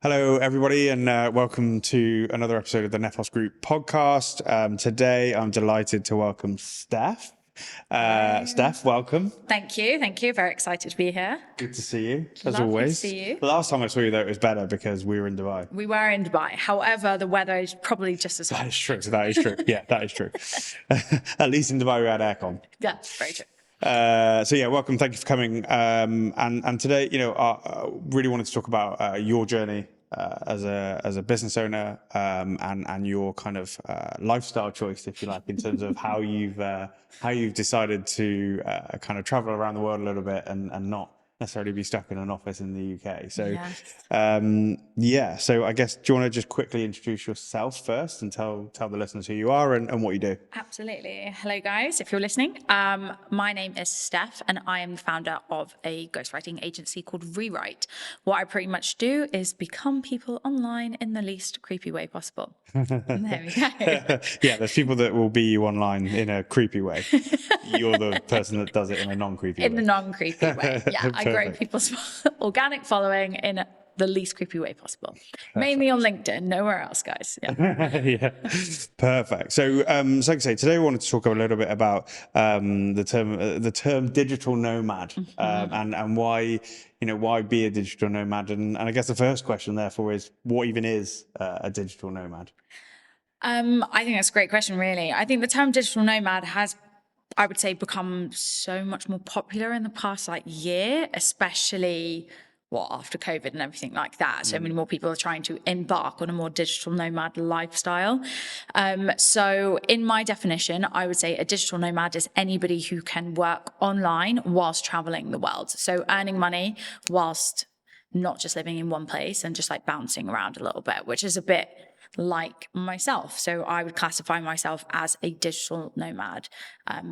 Hello, everybody, and welcome to another episode of the Nephos Group podcast. Today, I'm delighted to welcome Steph. Steph, welcome. Thank you. Thank you. Very excited to be here. Good to see you, as Lovely always. to see you. The last time I saw you, though, it was better because we were in Dubai. We were in Dubai. However, the weather is probably just as hot. That is true. That is true. Yeah, that is true. At least in Dubai, we had aircon. Yeah, very true. Welcome. Thank you for coming. And today, really wanted to talk about your journey as a business owner and your kind of lifestyle choice, if you like, in terms of how you've decided to kind of travel around the world a little bit and not necessarily be stuck in an office in the UK. So, So I guess, do you want to just quickly introduce yourself first and tell the listeners who you are and what you do? Absolutely. Hello, guys, if you're listening. My name is Steph, and I am the founder of a ghostwriting agency called Rewrite. What I pretty much do is become people online in the least creepy way possible. There we go. Yeah, there's people that will be you online in a creepy way. You're the person that does it in a non-creepy way. In the non-creepy way. Yeah, I grow people's organic following in the least creepy way possible. Perfect. Mainly on LinkedIn, nowhere else, guys. Yeah. Yeah. Perfect. So, like I say, today we wanted to talk a little bit about the term digital nomad, and why be a digital nomad, and I guess the first question, therefore, is what even is a digital nomad? I think that's a great question, really. I think the term digital nomad has, I would say, become so much more popular in the past year, especially after COVID and everything like that. So many more people are trying to embark on a more digital nomad lifestyle. So in my definition, I would say a digital nomad is anybody who can work online whilst traveling the world. So earning money whilst not just living in one place and just bouncing around a little bit, which is a bit like myself. So I would classify myself as a digital nomad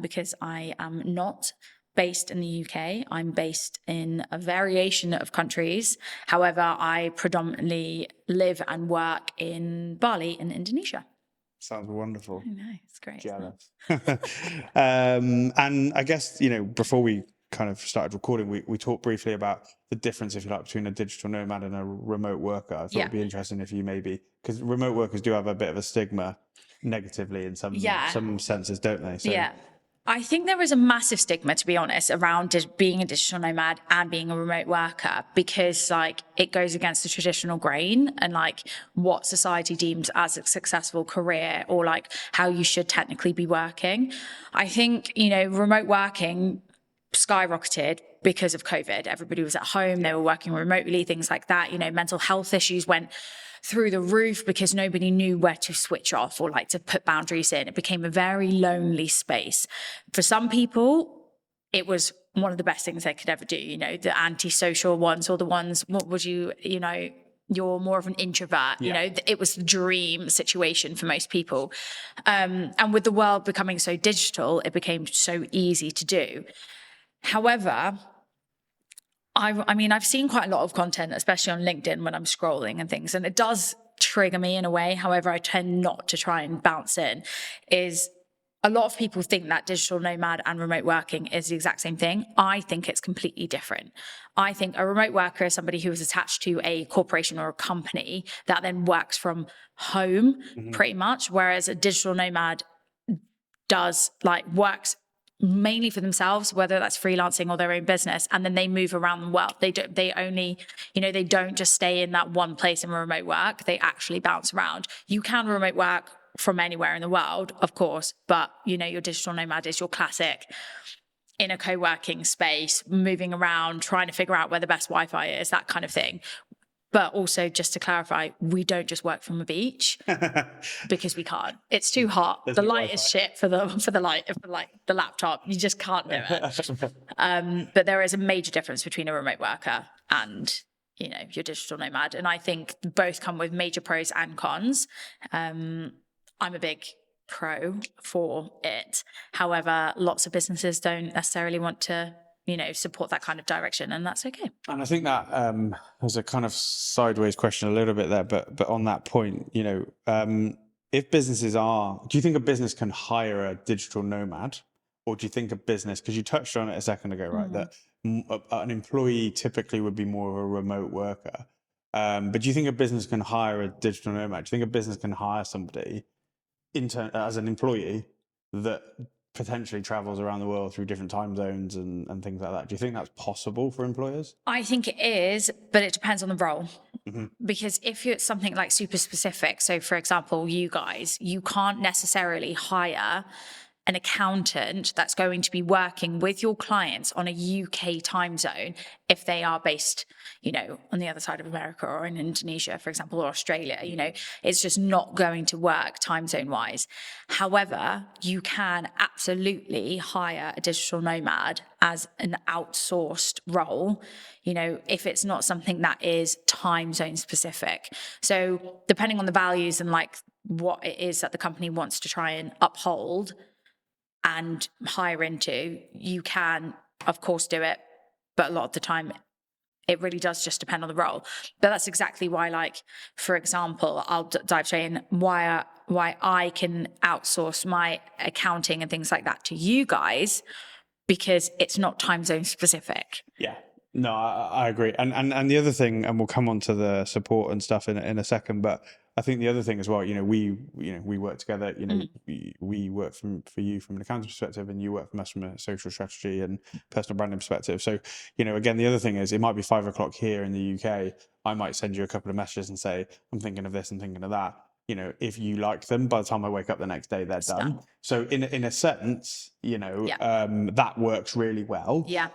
because I am not based in the UK. I'm based in a variation of countries. However, I predominantly live and work in Bali in Indonesia. Sounds wonderful. I know, it's great. Jealous. And I guess, before we kind of started recording, we talked briefly about the difference, if you like, between a digital nomad and a remote worker. I thought it'd be interesting if you because remote workers do have a bit of a stigma negatively in some senses, don't they? So, yeah. I think there is a massive stigma, to be honest, around being a digital nomad and being a remote worker, because it goes against the traditional grain and what society deems as a successful career, or how you should technically be working. I think, remote working skyrocketed because of COVID. Everybody was at home, they were working remotely, things like that. Mental health issues went through the roof because nobody knew where to switch off or to put boundaries in. It became a very lonely space. For some people, it was one of the best things they could ever do. The antisocial ones, or the ones, you're more of an introvert. It was the dream situation for most people. And with the world becoming so digital, it became so easy to do. However, I've seen quite a lot of content, especially on LinkedIn when I'm scrolling and things, and it does trigger me in a way. However, I tend not to try and bounce in. Is a lot of people think that digital nomad and remote working is the exact same thing. I think it's completely different. I think a remote worker is somebody who is attached to a corporation or a company that then works from home, pretty much, whereas a digital nomad does works mainly for themselves, whether that's freelancing or their own business, and then they move around the world. They don't just stay in that one place and remote work. They actually bounce around. You can remote work from anywhere in the world, of course, but your digital nomad is your classic in a co-working space, moving around, trying to figure out where the best Wi-Fi is, that kind of thing. But also, just to clarify, we don't just work from a beach because we can't. It's too hot. The light is shit for the laptop. You just can't do it. But there is a major difference between a remote worker and your digital nomad, and I think both come with major pros and cons. I'm a big pro for it. However, lots of businesses don't necessarily want to support that kind of direction, and that's okay. And I think that was a kind of sideways question a little bit there, but on that point, if businesses do you think a business can hire a digital nomad, or do you think a business, because you touched on it a second ago, right, that an employee typically would be more of a remote worker, But do you think a business can hire a digital nomad? Do you think a business can hire somebody as an employee that potentially travels around the world through different time zones and things like that? Do you think that's possible for employers? I think it is, but it depends on the role. Mm-hmm. Because if it's something like super specific, so for example, you guys, you can't necessarily hire an accountant that's going to be working with your clients on a UK time zone if they are based, on the other side of America or in Indonesia, for example, or Australia. It's just not going to work time zone wise. However, you can absolutely hire a digital nomad as an outsourced role, if it's not something that is time zone specific. So depending on the values and like what it is that the company wants to try and uphold and hire into, you can of course do it, but a lot of the time it really does just depend on the role. But that's exactly why, like, for example, I'll dive straight in why I can outsource my accounting and things like that to you guys, because it's not time zone specific. Yeah. No, I agree. And the other thing, and we'll come on to the support and stuff in a second, but I think the other thing as well, we work together, we work for you from an accounting perspective, and you work from us from a social strategy and personal branding perspective. So, again, the other thing is it might be 5 o'clock here in the UK. I might send you a couple of messages and say, I'm thinking of this and thinking of that. If you like them, by the time I wake up the next day, they're done. So in a sense, that works really well. Yeah.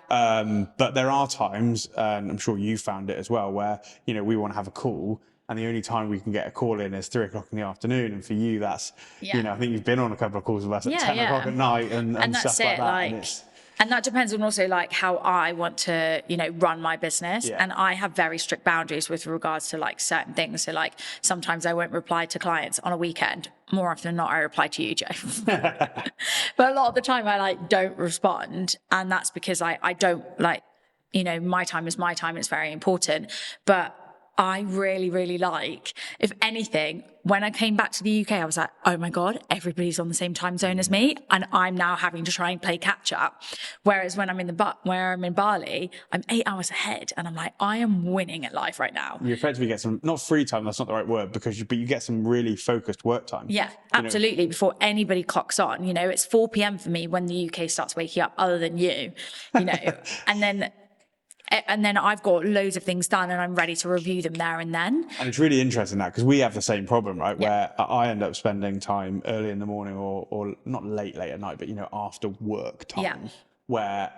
But there are times, and I'm sure you found it as well, where, we want to have a call, and the only time we can get a call in is 3 o'clock in the afternoon. And for you, that's, I think you've been on a couple of calls with us at 10 o'clock at night and that's stuff like that. And that depends on also like how I want to, run my business. Yeah. And I have very strict boundaries with regards to like certain things. So like sometimes I won't reply to clients on a weekend. More often than not, I reply to you, Joe. But a lot of the time I like don't respond. And that's because I don't like, my time is my time. It's very important. But I really, really like, if anything, when I came back to the UK, I was like, oh my God, everybody's on the same time zone as me. And I'm now having to try and play catch up. Whereas when I'm in Bali, I'm 8 hours ahead. And I'm like, I am winning at life right now. You effectively get some, not free time, that's not the right word, but you get some really focused work time. Yeah, absolutely. Before anybody clocks on, it's 4 p.m. for me when the UK starts waking up, other than you, and then I've got loads of things done and I'm ready to review them there and then. And it's really interesting that, because we have the same problem, right? Where I end up spending time early in the morning or not late at night, but, after work time, where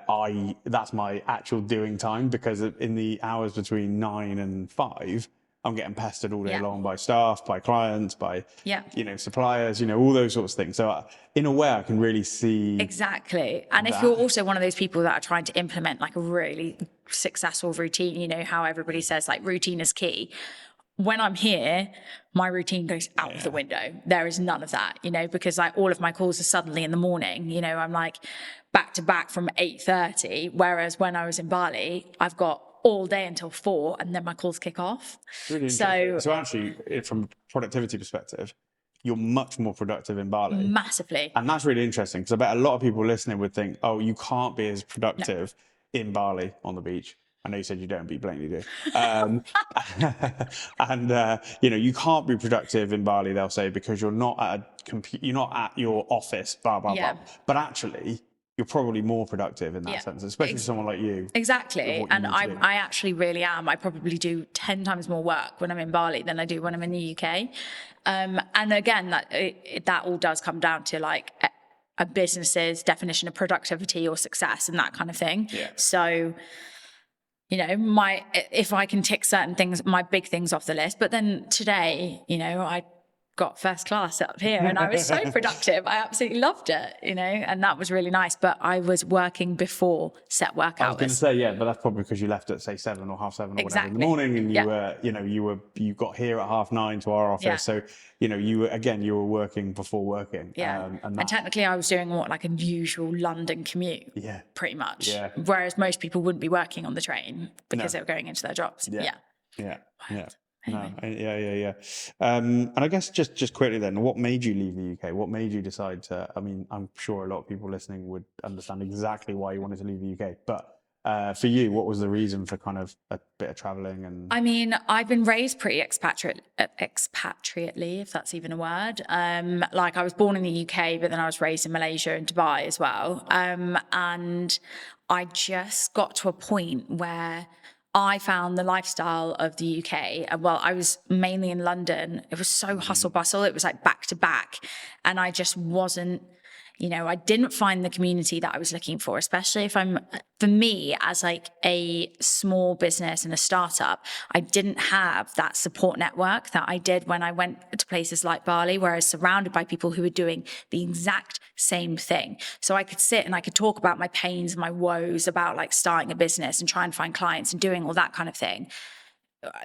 that's my actual doing time, because in the hours between 9 and 5, I'm getting pestered all day long by staff, by clients, by, suppliers, all those sorts of things. So in a way I can really see. Exactly. And if you're also one of those people that are trying to implement like a really successful routine, how everybody says like routine is key. When I'm here, my routine goes out of the window. There is none of that, because like all of my calls are suddenly in the morning. I'm like back to back from 8:30. Whereas when I was in Bali, I've got all day until 4 and then my calls kick off. Really so actually, from a productivity perspective, you're much more productive in Bali. Massively. And that's really interesting, because I bet a lot of people listening would think, oh, you can't be as productive in Bali on the beach. I know you said you don't, but you blatantly do. And you can't be productive in Bali, they'll say, because you're not at you're not at your office, blah, blah, blah. But actually, you're probably more productive in that sense, especially someone like you. Exactly. And I actually really am. I probably do 10 times more work when I'm in Bali than I do when I'm in the UK. And again, that all does come down to like a business's definition of productivity or success and that kind of thing. Yeah. So, if I can tick certain things, my big things off the list, but then today, I got first class up here and I was so productive. I absolutely loved it, and that was really nice. But I was working before set work hours. I was going to say, but that's probably because you left at say 7 or half 7 or whatever in the morning, and you got here at 9:30 to our office. Yeah. So, you were working before working. Yeah. And technically I was doing like a usual London commute. Yeah. Pretty much. Yeah. Whereas most people wouldn't be working on the train because they were going into their jobs. Yeah. Anyway. Yeah. And I guess just quickly then, what made you leave the UK? What made you decide to? I mean, I'm sure a lot of people listening would understand exactly why you wanted to leave the UK, but For you, what was the reason for kind of a bit of traveling? And I mean, I've been raised pretty expatriately, if that's even a word. Like I was born in the UK, but then I was raised in Malaysia and Dubai as well. And I just got to a point where I found the lifestyle of the UK. Well, I was mainly in London. It was so hustle bustle. It was like back to back. And I just wasn't, I didn't find the community that I was looking for, especially for me, as like a small business and a startup, I didn't have that support network that I did when I went to places like Bali, where I was surrounded by people who were doing the exact same thing. So I could sit and I could talk about my pains, my woes, about like starting a business and try and find clients and doing all that kind of thing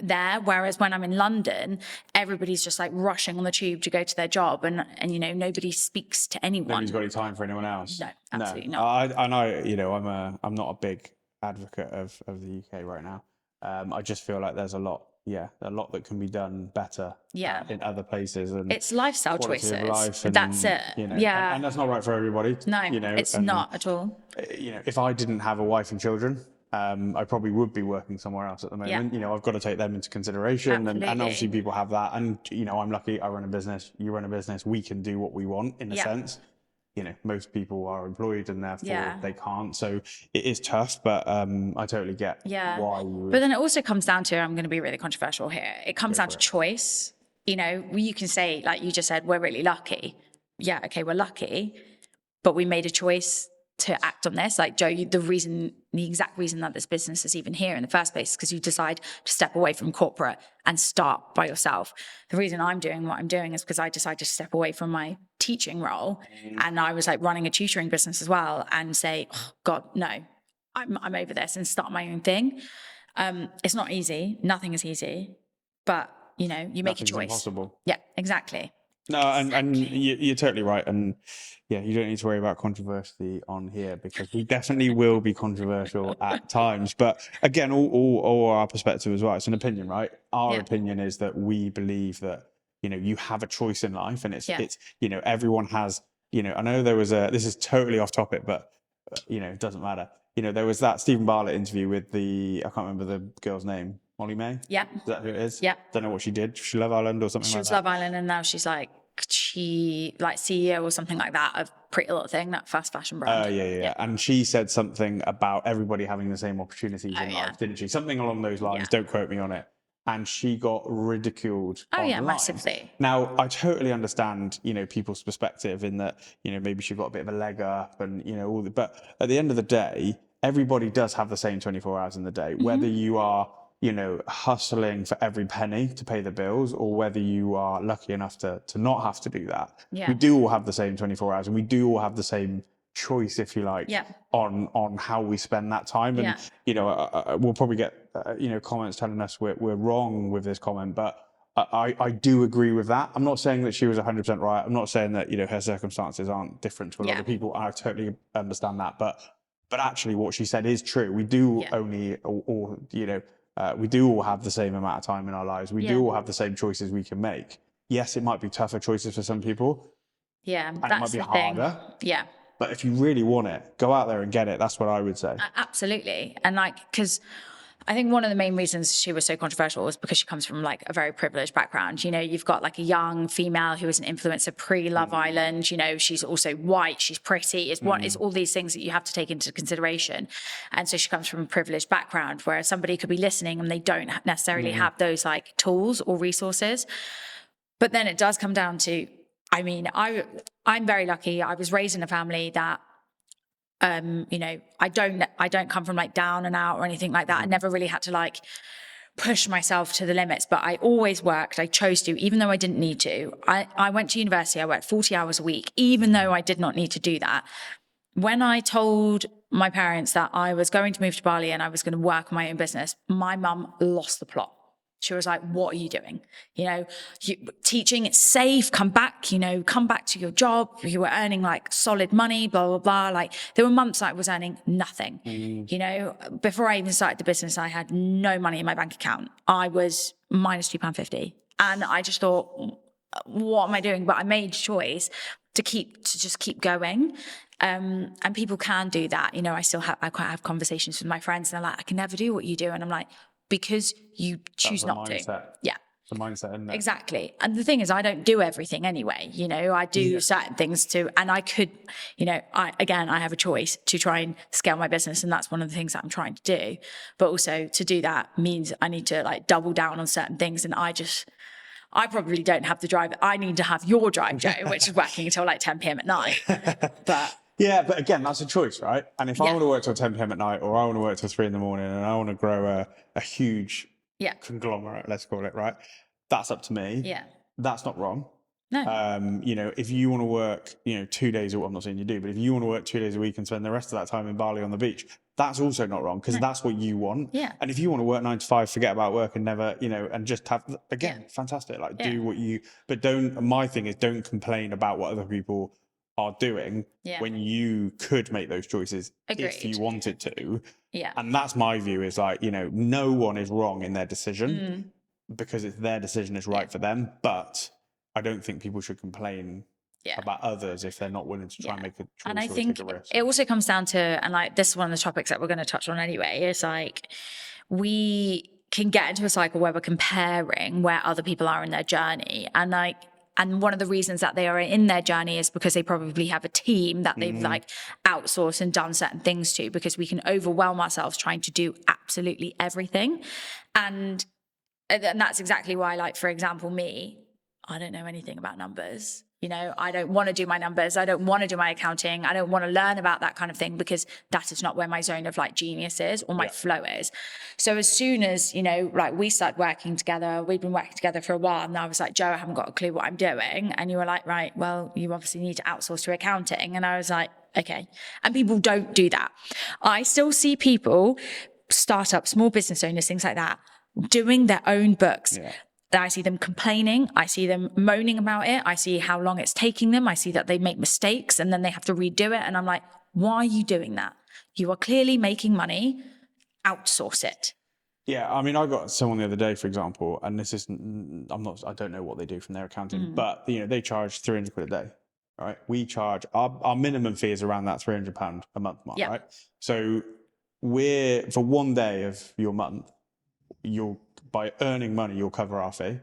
there. Whereas when I'm in London, everybody's just like rushing on the tube to go to their job, and nobody speaks to anyone. nobody's got any time for anyone else. No, absolutely not. I know, I'm not a big advocate of the UK right now. I just feel like there's a lot that can be done better in other places, and it's lifestyle quality choices. of life, and, that's it. And that's not right for everybody. No, it's not at all. If I didn't have a wife and children, I probably would be working somewhere else at the moment. I've got to take them into consideration, and obviously people have that. And I'm lucky. I run a business. You run a business. We can do what we want in a sense. Most people are employed and therefore they can't. So it is tough, but I totally get why you would. But then it also comes down to, I'm going to be really controversial here. It comes down to choice. You can say, like you just said, we're really lucky. Yeah, okay, we're lucky, but we made a choice to act on this. Like Joe, the exact reason that this business is even here in the first place is because you decide to step away from corporate and start by yourself. The reason I'm doing what I'm doing is because I decided to step away from my teaching role, and I was like running a tutoring business as well, and say, oh, God, no, I'm over this, and start my own thing. It's not easy. Nothing is easy, but you make a choice. Impossible. Yeah, exactly. No, and you're totally right. And you don't need to worry about controversy on here, because we definitely will be controversial at times. But again, all our perspective as well. It's an opinion, right? Our opinion is that we believe that, you have a choice in life, and it's everyone has, I know there was this is totally off topic, but it doesn't matter. There was that Stephen Bartlett interview with I can't remember the girl's name. Molly May? Yeah. Is that who it is? Yeah. Don't know what she did. She Love Island or something like that? She was Love Island, and now she's like CEO or something like that of Pretty Little Thing, that fast fashion brand. Yeah. And she said something about everybody having the same opportunities in life, didn't she? Something along those lines. Don't quote me on it. And she got ridiculed online. Massively. Now, I totally understand, people's perspective in that, maybe she got a bit of a leg up and, but at the end of the day, everybody does have the same 24 hours in the day, whether you are hustling for every penny to pay the bills, or whether you are lucky enough to not have to do that. We do all have the same 24 hours, and we do all have the same choice, if you like, on how we spend that time. And we'll probably get comments telling us we're wrong with this comment, but I do agree with that. I'm not saying that she was 100% right. I'm not saying that her circumstances aren't different to a lot of people. I totally understand that, but actually what she said is true. We do only, or we do all have the same amount of time in our lives. We do all have the same choices we can make. Yes, it might be tougher choices for some people. Yeah, and that's it might be the harder. Thing. Yeah. But if you really want it, go out there and get it. That's what I would say. Absolutely. And because I think one of the main reasons she was so controversial was because she comes from like a very privileged background. You've got like a young female who is an influencer pre-Love Island. She's also white, she's pretty. It's all these things that you have to take into consideration. And so she comes from a privileged background, where somebody could be listening and they don't necessarily have those like tools or resources. But then it does come down to, I'm very lucky. I was raised in a family that I don't come from like down and out or anything like that. I never really had to like push myself to the limits, but I always worked. I chose to, even though I didn't need to. I went to university. I worked 40 hours a week, even though I did not need to do that. When I told my parents that I was going to move to Bali and I was going to work on my own business, my mum lost the plot. She was like, what are you doing? Teaching, it's safe. Come back to your job. You were earning like solid money, blah, blah, blah. Like there were months I was earning nothing. Before I even started the business, I had no money in my bank account. I was minus £2.50. And I just thought, what am I doing? But I made a choice just keep going. And people can do that. You know, I quite have conversations with my friends and they're like, I can never do what you do. And I'm like, because you choose not to. Yeah. It's a mindset, isn't it? Exactly. And the thing is, I don't do everything anyway. You know, I do certain things too. And I could, you know, I have a choice to try and scale my business. And that's one of the things that I'm trying to do. But also to do that means I need to like double down on certain things. And I probably don't have the drive. I need to have your drive, Joe, which is working until like 10 p.m. at night. But yeah, but again, that's a choice, right? And if I want to work till 10 p.m. at night, or I want to work till 3 a.m. and I want to grow a huge conglomerate, let's call it, right? That's up to me. Yeah. That's not wrong. No. You know, if you want to work, you know, 2 days, I'm not saying you do, but if you want to work 2 days a week and spend the rest of that time in Bali on the beach, that's also not wrong, because that's what you want. Yeah. And if you want to work 9 to 5, forget about work and never, you know, and just have, again, fantastic. Like do what you, but my thing is don't complain about what other people are doing when you could make those choices if you wanted to. Yeah. And that's my view, is like, you know, no one is wrong in their decision because it's their decision is right for them. But I don't think people should complain about others if they're not willing to try and make a choice. And I or think take a risk. it also comes down to, and like this is one of the topics that we're going to touch on anyway, is like we can get into a cycle where we're comparing where other people are in their journey. And one of the reasons that they are in their journey is because they probably have a team that they've like outsourced and done certain things to, because we can overwhelm ourselves trying to do absolutely everything. And that's exactly why, like, for example, I don't know anything about numbers. You know, I don't want to do my numbers. I don't want to do my accounting. I don't want to learn about that kind of thing, because that is not where my zone of like genius is or my flow is. So as soon as, you know, like we started working together, we'd been working together for a while, and I was like, Joe, I haven't got a clue what I'm doing. And you were like, right, well, you obviously need to outsource to accounting. And I was like, okay. And people don't do that. I still see people, startups, small business owners, things like that, doing their own books. I see them complaining. I see them moaning about it. I see how long it's taking them. I see that they make mistakes and then they have to redo it. And I'm like, why are you doing that? You are clearly making money. Outsource it. Yeah, I mean, I got someone the other day, for example, and this isn't, I don't know what they do from their accounting, but you know, they charge 300 quid a day, right? We charge, our minimum fee is around that £300 a month mark, right? So for 1 day of your month, by earning money, you'll cover our fee.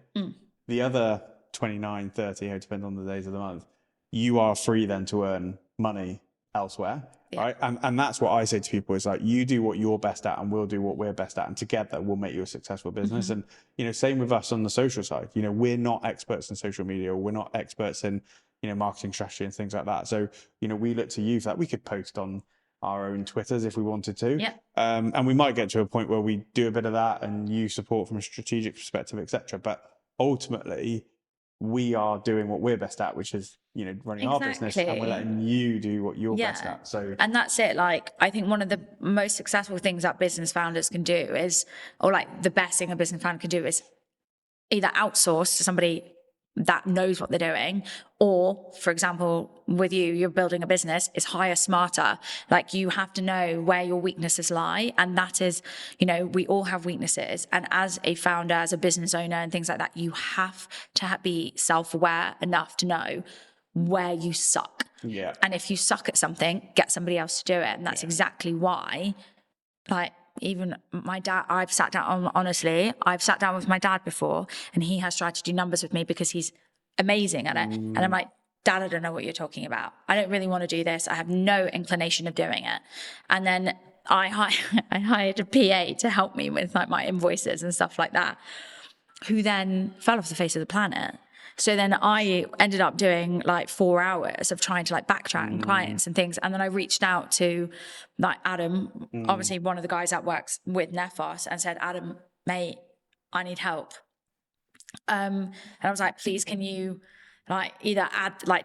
The other 29, 30, it depends on the days of the month, you are free then to earn money elsewhere, right? And that's what I say to people, is like, you do what you're best at and we'll do what we're best at, and together we'll make you a successful business. And, you know, same with us on the social side. You know, we're not experts in social media, or we're not experts in, you know, marketing strategy and things like that. So, you know, we look to you for that. We could post on our own Twitters if we wanted to. And we might get to a point where we do a bit of that and use support from a strategic perspective, etc. But ultimately, we are doing what we're best at, which is, you know, running our business, and we're letting you do what you're best at. So, and that's it. Like, I think one of the most successful things that business founders can do is, or like the best thing a business founder can do, is either outsource to somebody that knows what they're doing, or, for example, with you're building a business, is hire smarter. Like, you have to know where your weaknesses lie, and that is, you know, we all have weaknesses, and as a founder, as a business owner and things like that, you have to be self-aware enough to know where you suck. And if you suck at something, get somebody else to do it. And that's exactly why, like, even my dad, I've sat down with my dad before, and he has tried to do numbers with me because he's amazing at it. And I'm like, Dad, I don't know what you're talking about. I don't really want to do this. I have no inclination of doing it. And then I hired a PA to help me with like my invoices and stuff like that, who then fell off the face of the planet. So then I ended up doing like 4 hours of trying to like backtrack clients and things. And then I reached out to like Adam, obviously one of the guys that works with Nephos, and said, Adam, mate, I need help. And I was like, please, can you like either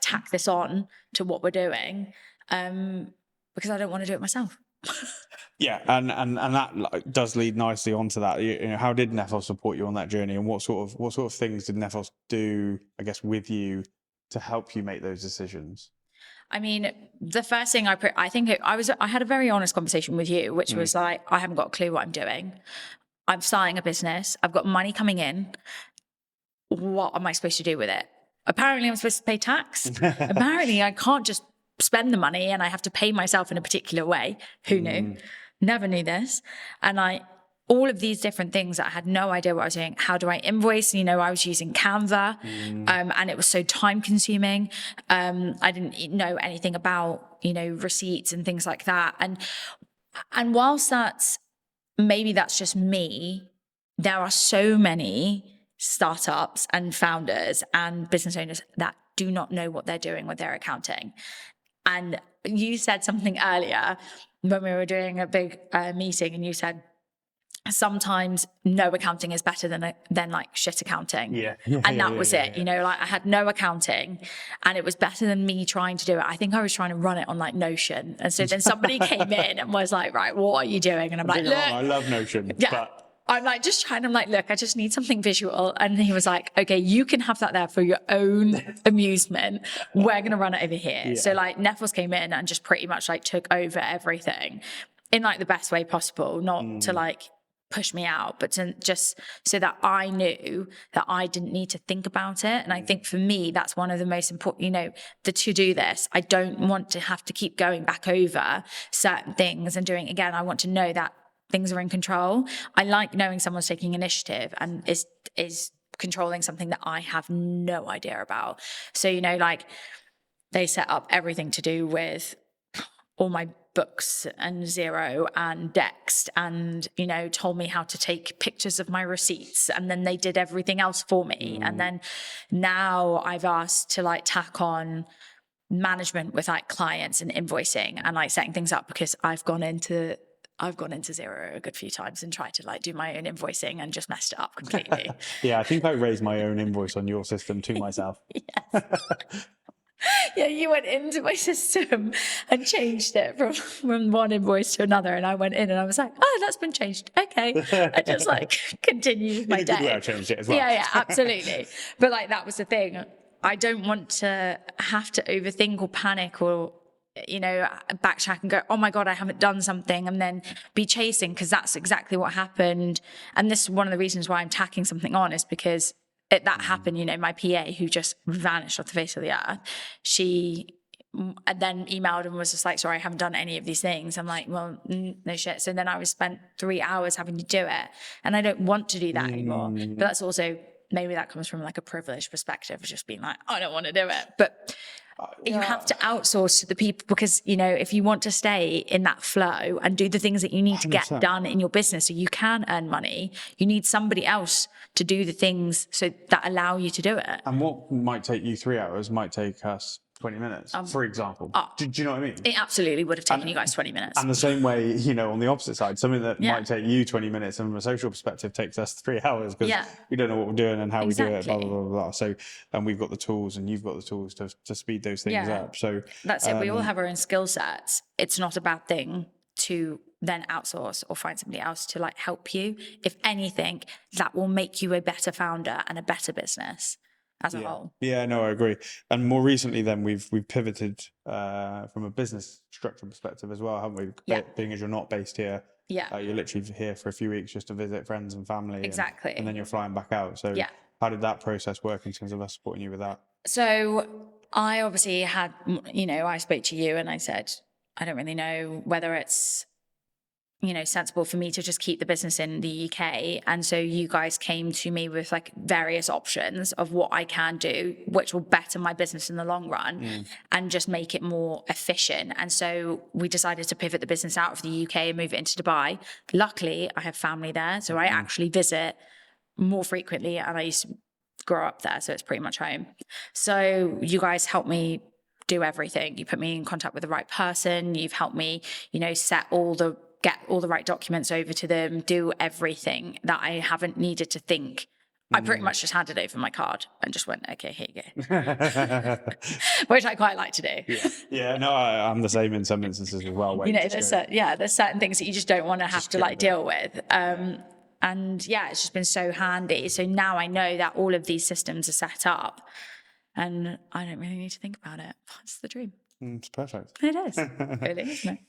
tack this on to what we're doing? Because I don't want to do it myself. Yeah, and that does lead nicely onto that. You know, how did Nephos support you on that journey, and what sort of things did Nephos do, I guess, with you to help you make those decisions? I mean, the first thing I had a very honest conversation with you, which was like, I haven't got a clue what I'm doing. I'm starting a business. I've got money coming in. What am I supposed to do with it? apparently I'm supposed to pay tax. Apparently I can't just spend the money and I have to pay myself in a particular way. Who knew? Never knew this. And all of these different things that I had no idea what I was doing. How do I invoice? You know, I was using Canva, and it was so time consuming. I didn't know anything about, you know, receipts and things like that. And whilst maybe that's just me, there are so many startups and founders and business owners that do not know what they're doing with their accounting. And you said something earlier when we were doing a big meeting, and you said, sometimes no accounting is better than like shit accounting. And that was it. You know, like I had no accounting and it was better than me trying to do it. I think I was trying to run it on like Notion. And so then somebody came in and was like, right, what are you doing? And I'm like, look, I love Notion. Yeah. But I'm like, just trying. I'm like, look, I just need something visual. And he was like, okay, you can have that there for your own amusement. We're going to run it over here. So like Nephos came in and just pretty much like took over everything in like the best way possible, not to like push me out, but to just so that I knew that I didn't need to think about it. And I think for me, that's one of the most important, you know, the to-do list. I don't want to have to keep going back over certain things and doing it again. I want to know that things are in control. I like knowing someone's taking initiative and is controlling something that I have no idea about. So, you know, like they set up everything to do with all my books and Xero and Dext, and, you know, told me how to take pictures of my receipts, and then they did everything else for me. And then now I've asked to like tack on management with like clients and invoicing and like setting things up, because I've gone into Xero a good few times and tried to like do my own invoicing and just messed it up completely. I think I raised my own invoice on your system to myself. Yes. Yeah, you went into my system and changed it from one invoice to another, and I went in and I was like, oh, that's been changed. Okay. I just like continued my day. I changed it as well. Yeah, absolutely. But like that was the thing. I don't want to have to overthink or panic or, you know, backtrack and go, oh my God, I haven't done something, and then be chasing, because that's exactly what happened. And this is one of the reasons why I'm tacking something on, is because that happened. You know, my PA, who just vanished off the face of the earth, she then emailed and was just like, sorry, I haven't done any of these things. I'm like, well, no shit. So then I was spent 3 hours having to do it, and I don't want to do that anymore. But that's also, maybe that comes from like a privileged perspective of just being like, I don't want to do it. But you have to outsource to the people, because, you know, if you want to stay in that flow and do the things that you need to get done in your business so you can earn money, you need somebody else to do the things so that allow you to do it. And what might take you 3 hours might take us 20 minutes, for example. Do you know what I mean? It absolutely would have taken you guys 20 minutes. And the same way, you know, on the opposite side, something that might take you 20 minutes and from a social perspective takes us 3 hours, because we don't know what we're doing and how we do it, blah, blah, blah, blah. So, and we've got the tools and you've got the tools to speed those things up. So that's it. We all have our own skill sets. It's not a bad thing to then outsource or find somebody else to like help you. If anything, that will make you a better founder and a better business as a whole. Yeah, no, I agree. And more recently then we've pivoted from a business structure perspective as well, haven't we? Being as you're not based here. You're literally here for a few weeks just to visit friends and family. Exactly. And then you're flying back out. So how did that process work in terms of us supporting you with that? So I obviously had, you know, I spoke to you and I said, I don't really know whether it's, you know, sensible for me to just keep the business in the UK. And so you guys came to me with like various options of what I can do, which will better my business in the long run and just make it more efficient. And so we decided to pivot the business out of the UK and move it into Dubai. Luckily, I have family there, so I actually visit more frequently, and I used to grow up there, so it's pretty much home. So you guys helped me do everything. You put me in contact with the right person. You've helped me, you know, get all the right documents over to them, do everything that I haven't needed to think. I pretty much just handed over my card and just went, okay, here you go. Which I quite like to do. No, I'm the same in some instances as well. You know, there's certain things that you just don't want to have to like deal with. And yeah, it's just been so handy. So now I know that all of these systems are set up and I don't really need to think about it. It's the dream. It's perfect. It is. Really, isn't it?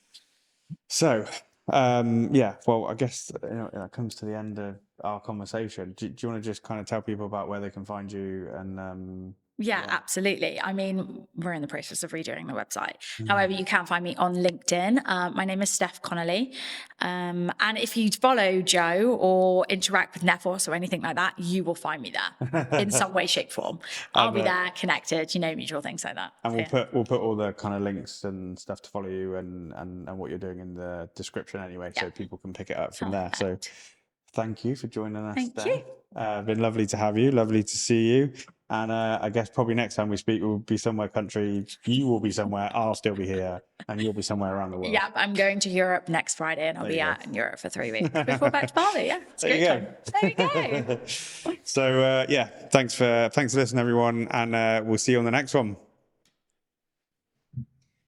So, well, I guess, you know, that comes to the end of our conversation. Do you want to just kind of tell people about where they can find you and Yeah, absolutely. I mean, we're in the process of redoing the website. Mm. However, you can find me on LinkedIn. My name is Steph Connolly. And if you follow Joe or interact with Nephos or anything like that, you will find me there in some way, shape, form. I'll be there, connected, mutual things like that. And So, we'll put all the kind of links and stuff to follow you and what you're doing in the description anyway, so people can pick it up from there. So thank you for joining us. Thank you. Been lovely to have you, lovely to see you. And I guess probably next time we speak, we'll be somewhere country. You will be somewhere, I'll still be here, and you'll be somewhere around the world. Yeah, I'm going to Europe next Friday, and I'll be out in Europe for 3 weeks before back to Bali. Yeah, it's a great time. There we go. So thanks for listening, everyone, and we'll see you on the next one.